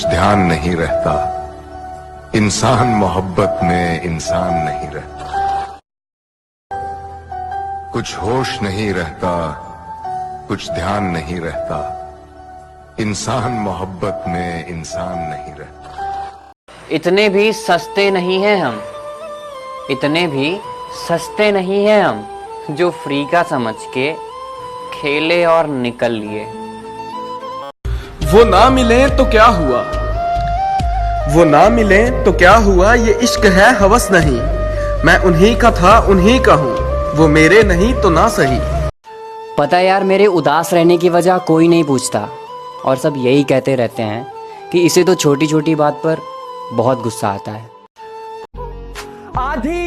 ध्यान नहीं रहता, इंसान मोहब्बत में इंसान नहीं रहता। कुछ होश नहीं रहता, कुछ ध्यान नहीं रहता, इंसान मोहब्बत में इंसान नहीं रहता। इतने भी सस्ते नहीं हैं हम, इतने भी सस्ते नहीं हैं हम, जो फ्री का समझ के खेले और निकल लिए। वो ना मिले तो क्या हुआ, वो ना मिले तो क्या हुआ, ये इश्क है हवस नहीं। मैं उन्हीं का था उन्हीं का हूँ, वो मेरे नहीं तो ना सही। पता यार, मेरे उदास रहने की वजह कोई नहीं पूछता और सब यही कहते रहते हैं कि इसे तो छोटी छोटी बात पर बहुत गुस्सा आता है। आधी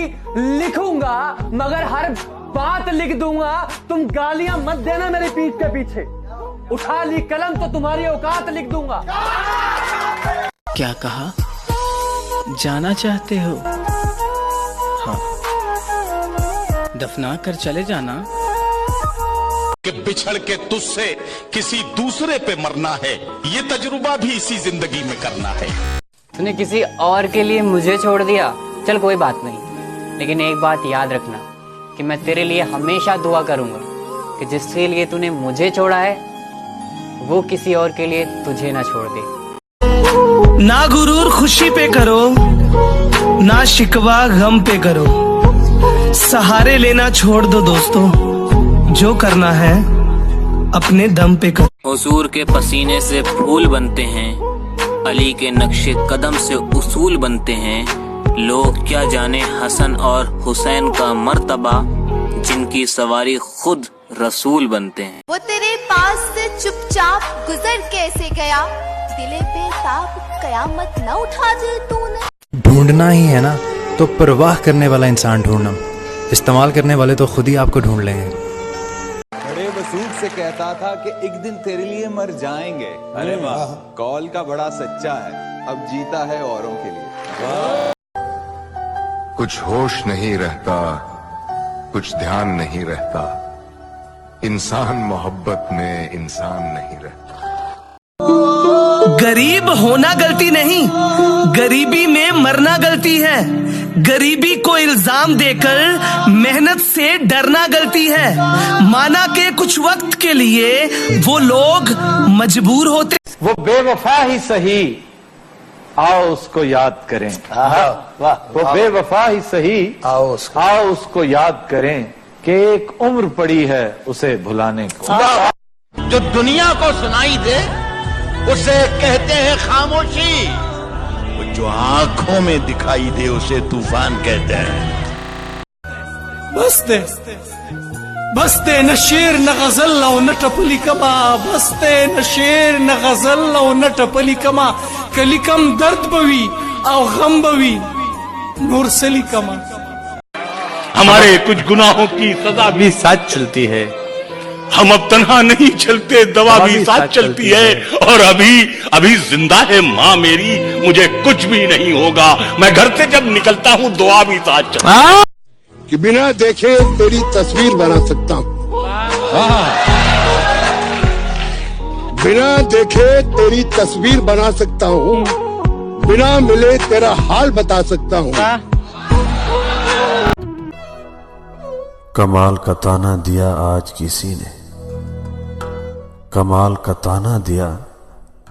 लिखूंगा मगर हर बात लिख दूंगा। तुम गालियां मत देना मेरी पीठ के पीछे। उठा ली कलम तो तुम्हारी औकात लिख दूंगा। क्या कहा? जाना चाहते हो? हाँ, दफना कर चले जाना। कि बिछड़ के तुझसे किसी दूसरे पे मरना है, ये तजुर्बा भी इसी जिंदगी में करना है। तूने किसी और के लिए मुझे छोड़ दिया, चल कोई बात नहीं, लेकिन एक बात याद रखना कि मैं तेरे लिए हमेशा दुआ करूंगा कि जिसके लिए तूने मुझे छोड़ा है वो किसी और के लिए तुझे ना छोड़ दे। ना गुरूर खुशी पे करो, ना शिकवा गम पे करो, सहारे लेना छोड़ दो दोस्तों, जो करना है अपने दम पे करो। हुजूर के पसीने से फूल बनते हैं, अली के नक्शे कदम से उसूल बनते हैं। लोग क्या जाने हसन और हुसैन का मर्तबा, जिनकी सवारी खुद रसूल बनते हैं। वो तेरे पास से चुपचाप गुजर कैसे गया, दिले बेताब कयामत न उठा दी तूने। ढूंढना ही है ना तो परवाह करने वाला इंसान ढूंढना, इस्तेमाल करने वाले तो खुद ही आपको ढूंढ लेंगे। बड़े वसूख से कहता था कि एक दिन तेरे लिए मर जाएंगे। अरे वाह, कॉल का बड़ा सच्चा है, अब जीता है औरों के लिए। कुछ होश नहीं रहता, कुछ ध्यान नहीं रहता, इंसान मोहब्बत में इंसान नहीं रहता। गरीब होना गलती नहीं, गरीबी में मरना गलती है। गरीबी को इल्जाम देकर मेहनत से डरना गलती है। माना के कुछ वक्त के लिए वो लोग मजबूर होते। वो बेवफा ही सही, आओ उसको याद करें। वो बेवफा ही सही, आओ उसको याद करें कि एक उम्र पड़ी है उसे भुलाने को। जो दुनिया को सुनाई दे उसे कहते हैं खामोशी, जो आंखों में दिखाई दे उसे तूफान कहते हैं। बस्ते न शेर न गजल न टपली कमा, बस्ते न शेर न गजल न टपली कमा, कलिकम दर्द बवी और गम बवी नूरसली कमा। हमारे कुछ गुनाहों की सजा भी साथ चलती है, हम अब तन्हा नहीं चलते, दवा भी साथ चलती है। और अभी जिंदा है माँ मेरी, मुझे कुछ भी नहीं होगा। मैं घर से जब निकलता हूँ दुआ भी साथ चलती है। कि बिना देखे तेरी तस्वीर बना सकता हूँ, बिना देखे तेरी तस्वीर बना सकता हूँ, बिना मिले तेरा हाल बता सकता हूँ। कमाल का ताना दिया आज किसी ने, कमाल का ताना दिया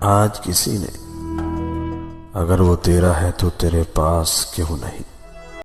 आज किसी ने, अगर वो तेरा है तो तेरे पास क्यों नहीं।